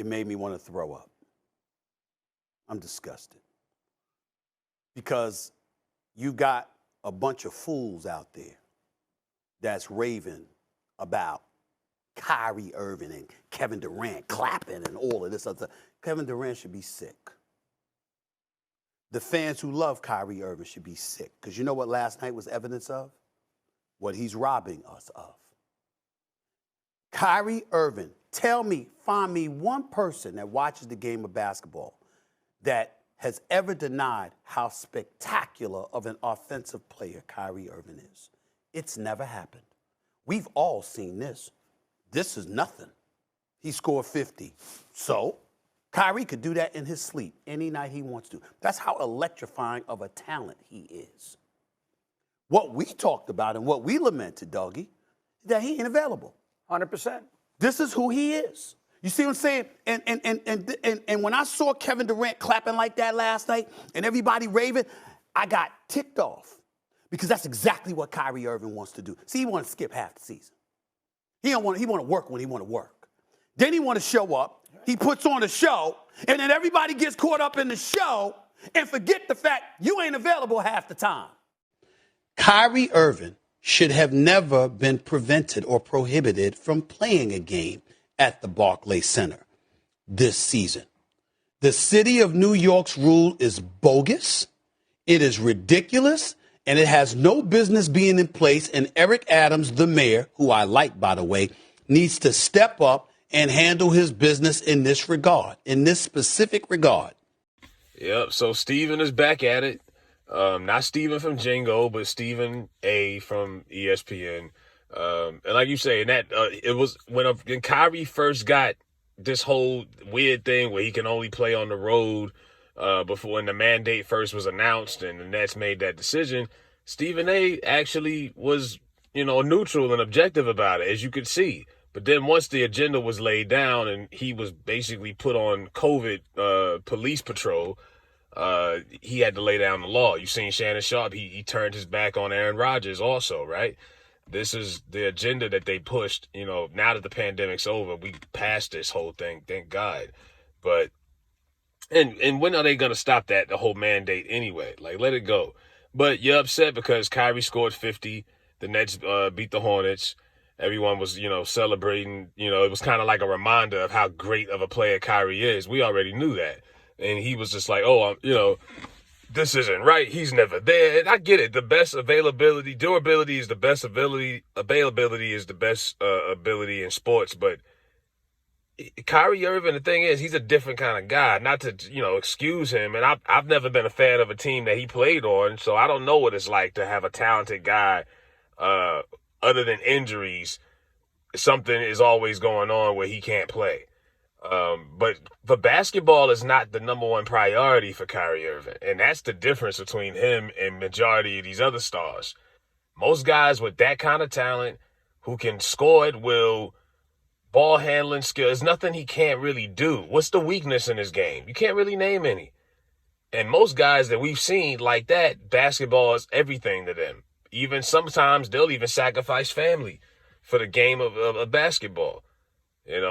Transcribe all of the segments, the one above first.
it made me want to throw up. I'm disgusted. Because you got a bunch of fools out there that's raving about Kyrie Irving and Kevin Durant clapping and all of this other stuff. Kevin Durant should be sick. The fans who love Kyrie Irving should be sick. Because you know what last night was evidence of? What he's robbing us of. Kyrie Irving, find me one person that watches the game of basketball that has ever denied how spectacular of an offensive player Kyrie Irving is. It's never happened. We've all seen this. This is nothing. He scored 50. So, Kyrie could do that in his sleep any night he wants to. That's how electrifying of a talent he is. What we talked about and what we lamented, Doggy, is that he ain't available. 100%. This is who he is. You see what I'm saying? And when I saw Kevin Durant clapping like that last night and everybody raving, I got ticked off because that's exactly what Kyrie Irving wants to do. See, he want to skip half the season. He want to work when he want to work. Then he want to show up. He puts on a show, and then everybody gets caught up in the show and forget the fact you ain't available half the time. Kyrie Irving should have never been prevented or prohibited from playing a game at the Barclays Center this season. The city of New York's rule is bogus, it is ridiculous, and it has no business being in place. And Eric Adams, the mayor, who I like, by the way, needs to step up and handle his business in this regard, in this specific regard. Yep, so Steven is back at it. Not Steven from Jingo, but Stephen A. from ESPN. And like you say, it was when Kyrie first got this whole weird thing where he can only play on the road before when the mandate first was announced and the Nets made that decision. Stephen A. actually was, neutral and objective about it, as you could see. But then once the agenda was laid down and he was basically put on COVID police patrol, he had to lay down the law. You've seen Shannon Sharp. He turned his back on Aaron Rodgers also, right? This is the agenda that they pushed. Now that the pandemic's over, we passed this whole thing, thank God. But, and when are they going to stop that, the whole mandate anyway? Like, let it go. But you're upset because Kyrie scored 50. The Nets beat the Hornets. Everyone was, celebrating. It was kind of like a reminder of how great of a player Kyrie is. We already knew that. And he was just like, this isn't right. He's never there. And I get it. The best availability, durability is the best ability. Availability is the best ability in sports. But Kyrie Irving, the thing is, he's a different kind of guy. Not to, excuse him. And I've never been a fan of a team that he played on. So I don't know what it's like to have a talented guy, other than injuries. Something is always going on where he can't play. But basketball is not the number one priority for Kyrie Irving. And that's the difference between him and majority of these other stars. Most guys with that kind of talent who can score at will, ball handling skill, there's nothing he can't really do. What's the weakness in his game? You can't really name any. And most guys that we've seen like that, basketball is everything to them. Even sometimes they'll even sacrifice family for the game of basketball.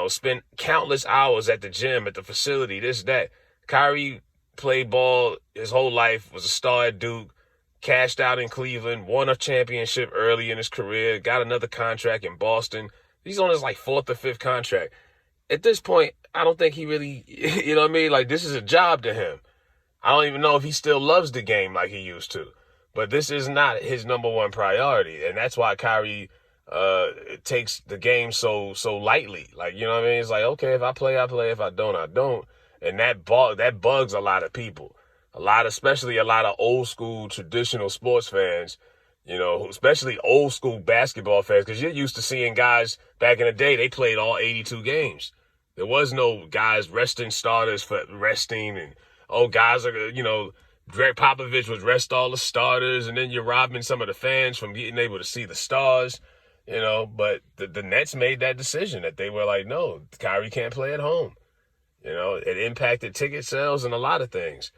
Spend countless hours at the gym, at the facility, this, that. Kyrie played ball his whole life, was a star at Duke, cashed out in Cleveland, won a championship early in his career, got another contract in Boston. He's on his fourth or fifth contract. At this point, I don't think he really, this is a job to him. I don't even know if he still loves the game like he used to. But this is not his number one priority. And that's why Kyrie takes the game so lightly. It's like, okay, if I play, I play. If I don't, I don't. And that bugs a lot of people. Especially a lot of old school traditional sports fans, especially old school basketball fans, because you're used to seeing guys back in the day, they played all 82 games. There was no guys resting starters for resting and, guys are, Greg Popovich would rest all the starters, and then you're robbing some of the fans from being able to see the stars. But the Nets made that decision that they were like, no, Kyrie can't play at home. It impacted ticket sales and a lot of things.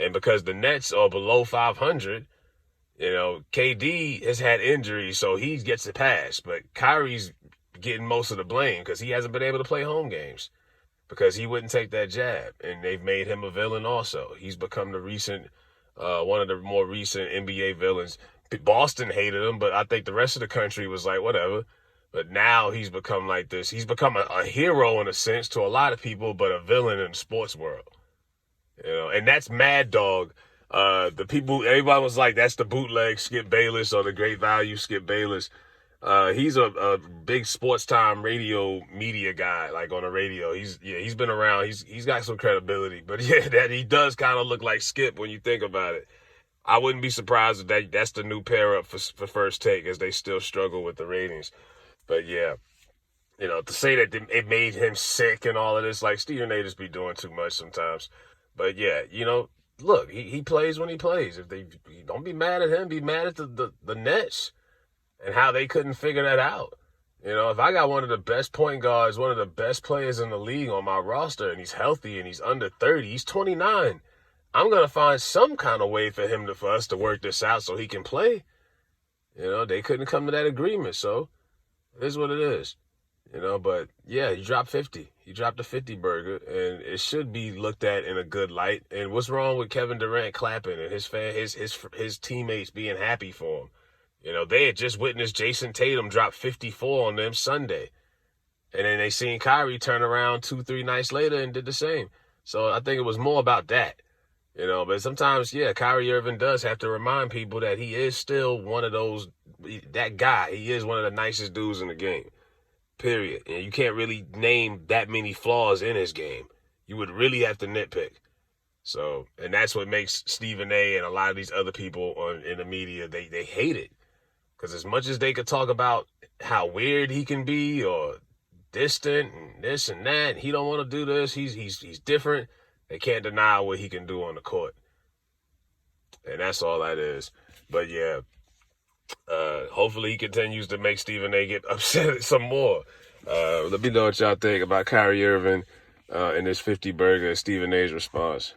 And because the Nets are below 500, KD has had injuries, so he gets a pass. But Kyrie's getting most of the blame because he hasn't been able to play home games. because he wouldn't take that jab, and they've made him a villain also. He's become one of the more recent NBA villains. Boston hated him, but I think the rest of the country was like, whatever. But now he's become like this. He's become a hero in a sense to a lot of people, but a villain in the sports world. And that's Mad Dog. Everybody was like, that's the bootleg Skip Bayless or the great value Skip Bayless. He's a big sports time radio media guy, like on the radio. He's been around. He's got some credibility, but yeah, that he does kind of look like Skip when you think about it. I wouldn't be surprised if that's the new pair up for First Take, as they still struggle with the ratings. But yeah, to say that it made him sick and all of this, like Stephen A. just be doing too much sometimes. But yeah, look, he plays when he plays. If don't be mad at him, be mad at the Nets and how they couldn't figure that out. If I got one of the best point guards, one of the best players in the league on my roster, and he's healthy and he's under 30, he's 29, I'm going to find some kind of way for us to work this out so he can play. They couldn't come to that agreement, so it is what it is. But yeah, he dropped 50. He dropped a 50 burger, and it should be looked at in a good light. And what's wrong with Kevin Durant clapping and his teammates being happy for him? They had just witnessed Jason Tatum drop 54 on them Sunday. And then they seen Kyrie turn around 2-3 nights later and did the same. So I think it was more about that. But sometimes, yeah, Kyrie Irving does have to remind people that he is still one of that guy. He is one of the nicest dudes in the game, period. And you can't really name that many flaws in his game. You would really have to nitpick. So, and that's what makes Stephen A. and a lot of these other people in the media, they hate it. Because as much as they could talk about how weird he can be or distant and this and that, and he don't want to do this, he's different, they can't deny what he can do on the court. And that's all that is. But yeah, hopefully he continues to make Stephen A. get upset some more. Let me know what y'all think about Kyrie Irving and this 50 burger and Stephen A.'s response.